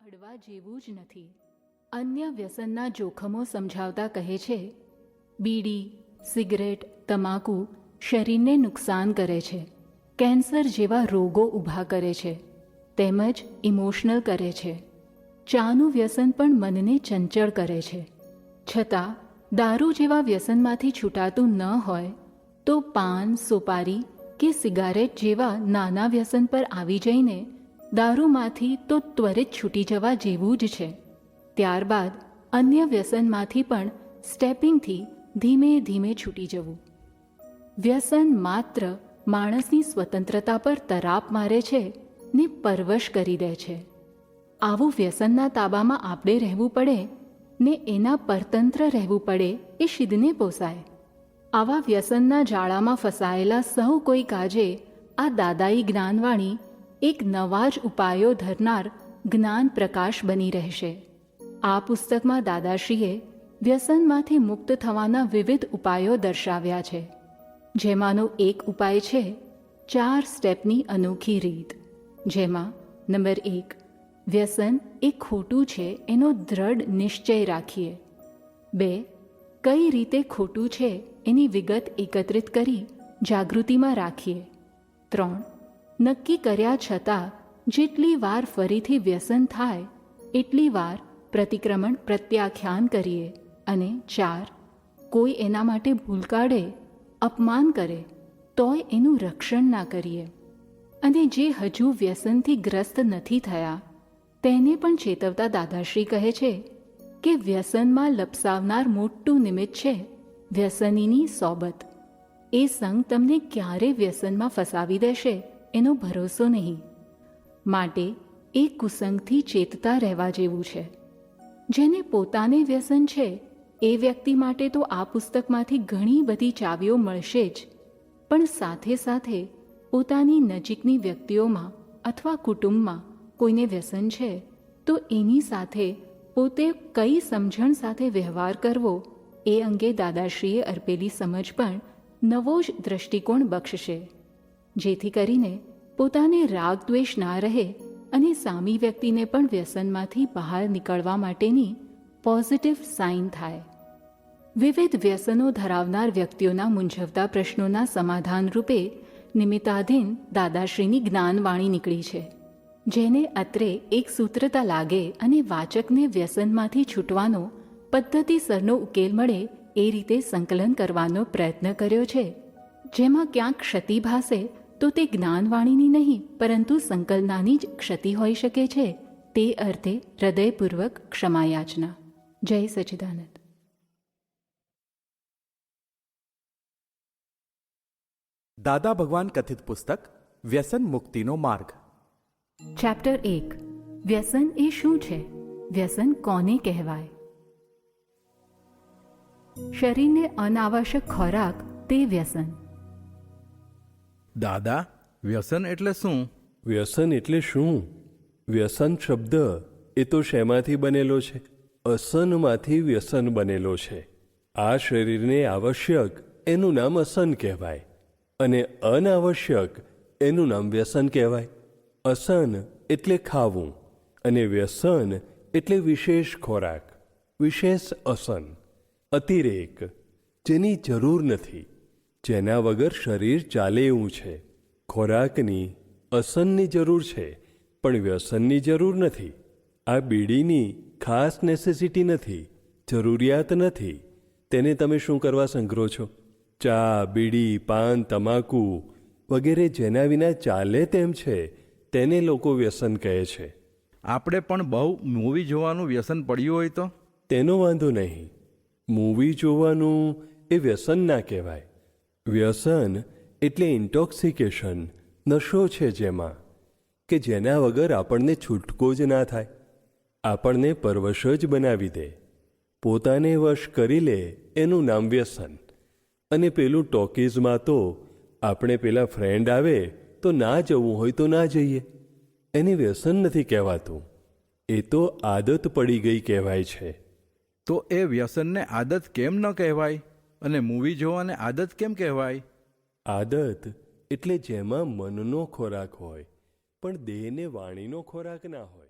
અડવા જેવું જ નથી. અન્ય વ્યસનના જોખમો સમજાવતા કહે છે, બીડી, સિગરેટ, તમાકુ શરીરને નુકસાન કરે છે, કેન્સર જેવા રોગો ઊભા કરે છે, તેમજ ઇમોશનલ કરે છે. ચાનું વ્યસન પણ મનને ચંચળ કરે છે. છતાં દારૂ જેવા વ્યસનમાંથી છૂટાતું ન હોય તો પાન, સોપારી કે સિગારેટ જેવા નાના વ્યસન પર આવી જઈને દારૂમાંથી તો ત્વરિત છૂટી જવા જેવું જ છે. ત્યારબાદ અન્ય વ્યસનમાંથી પણ સ્ટેપિંગથી ધીમે ધીમે છૂટી જવું. વ્યસન માત્ર માણસની સ્વતંત્રતા પર તરાપ મારે છે ને પરવશ કરી દે છે. આવું વ્યસનના તાબામાં આપણે રહેવું પડે ને એના પરતંત્ર રહેવું પડે એ શિદને પોસાય. આવા વ્યસનના જાળામાં ફસાયેલા સૌ કોઈ કાજે આ દાદાઈ જ્ઞાનવાણી એક નવા જ ઉપાયો ધરનાર જ્ઞાન પ્રકાશ બની રહેશે. આ પુસ્તકમાં દાદાશ્રીએ વ્યસનમાંથી મુક્ત થવાના વિવિધ ઉપાયો દર્શાવ્યા છે, જેમાંનો એક ઉપાય છે 4 સ્ટેપની અનોખી રીત, જેમાં નંબર 1, વ્યસન એ ખોટું છે એનો દ્રઢ નિશ્ચય રાખીએ. 2, કઈ રીતે ખોટું છે એની વિગત એકત્રિત કરી જાગૃતિમાં રાખીએ. 3, નક્કી કર્યા છતાં જેટલી વાર ફરીથી વ્યસન થાય એટલી વાર પ્રતિક્રમણ પ્રત્યાખ્યાન કરીએ. અને 4, કોઈ એના માટે ભૂલ કાઢે, અપમાન કરે તોય એનું રક્ષણ ના કરીએ. અને જે હજુ વ્યસનથી ગ્રસ્ત નથી થયા તેને પણ ચેતવતા દાદાશ્રી કહે છે કે વ્યસનમાં લપસાવનાર મોટું નિમિત્ત છે વ્યસનીની સોબત. એ સંગ તમને ક્યારે વ્યસનમાં ફસાવી દેશે એનો ભરોસો નહીં. માટે એ કુસંગથી ચેતતા રહેવા જેવું છે. જેને પોતાને વ્યસન છે એ વ્યક્તિ માટે તો આ પુસ્તકમાંથી ઘણી બધી ચાવીઓ મળશે જ, પણ સાથે સાથે પોતાની નજીકની વ્યક્તિઓમાં અથવા કુટુંબમાં કોઈને વ્યસન છે તો એની સાથે પોતે કઈ સમજણ સાથે વ્યવહાર કરવો એ અંગે દાદાશ્રીએ અર્પેલી સમજ પણ નવો જ દ્રષ્ટિકોણ બક્ષશે, જેથી કરીને પોતાને રાગ દ્વેષ ના રહે અને સામી વ્યક્તિને પણ વ્યસનમાંથી બહાર નીકળવા માટેની પોઝિટિવ સાઇન થાય. વિવિધ વ્યસનો ધરાવનાર વ્યક્તિઓના મૂંઝવતા પ્રશ્નોના સમાધાન રૂપે નિમિત્તાધીન દાદાશ્રીની જ્ઞાનવાણી નીકળી છે, જેને અત્રે એક સૂત્રતા લાગે અને વાચકને વ્યસનમાંથી છૂટવાનો પદ્ધતિસરનો ઉકેલ મળે એ રીતે સંકલન કરવાનો પ્રયત્ન કર્યો છે. જેમાં ક્યાંક ક્ષતિ ભાસે તો તે જ્ઞાનવાણીની નહીં પરંતુ સંકલનાની જ ક્ષતિ હોઈ શકે છે. તે અર્થે હૃદયપૂર્વક ક્ષમાયાચના. જય સચ્ચિદાનંદ. દાદા ભગવાન કથિત પુસ્તક વ્યસન મુક્તિનો માર્ગ. ચેપ્ટર 1, વ્યસન એ શું છે? વ્યસન કોને કહેવાય? શરીરને અનાવશ્યક ખોરાક તે વ્યસન. દાદા, વ્યસન એટલે શું? વ્યસન એટલે શું? વ્યસન શબ્દ એ તો શેમાંથી બનેલો છે? અસનમાંથી વ્યસન બનેલો છે. આ શરીરને આવશ્યક એનું નામ અસન કહેવાય અને અનાવશ્યક એનું નામ વ્યસન કહેવાય. અસન એટલે ખાવું અને વ્યસન એટલે વિશેષ ખોરાક, વિશેષ અસન, અતિરેક, જેની જરૂર નથી, જેના વગર શરીર ચાલે એવું છે. ખોરાકની, અસનની જરૂર છે પણ વ્યસનની જરૂર નથી. આ બીડીની ખાસ નેસેસિટી નથી, જરૂરિયાત નથી. તેને તમે શું કરવા સંગ્રહો છો? ચા, બીડી, પાન, તમાકુ વગેરે જેના વિના ચાલે તેમ છે તેને લોકો વ્યસન કહે છે. આપણે પણ બહુ મૂવી જોવાનું વ્યસન પડ્યું હોય તો? તેનો વાંધો નહીં. મૂવી જોવાનું એ વ્યસન ના કહેવાય. વ્યસન એટલે ઇન્ટોક્સિકેશન, નશો છે જેમાં કે જેના વગર આપણને છૂટકો જ ના થાય, આપણને પરવશ જ બનાવી દે, પોતાને વશ કરી લે એનું નામ વ્યસન. અને પેલું ટોકીઝમાં તો આપણે પેલા ફ્રેન્ડ આવે તો ના જવું હોય તો ના જઈએ, એને વ્યસન નથી કહેવાતું, એ તો આદત પડી ગઈ કહેવાય છે. તો એ વ્યસનને આદત કેમ ન કહેવાય અને મૂવી જોવાને આદત કેમ કહેવાય? આદત એટલે જેમાં મનનો ખોરાક હોય પણ દેહને વાણીનો ખોરાક ના હોય.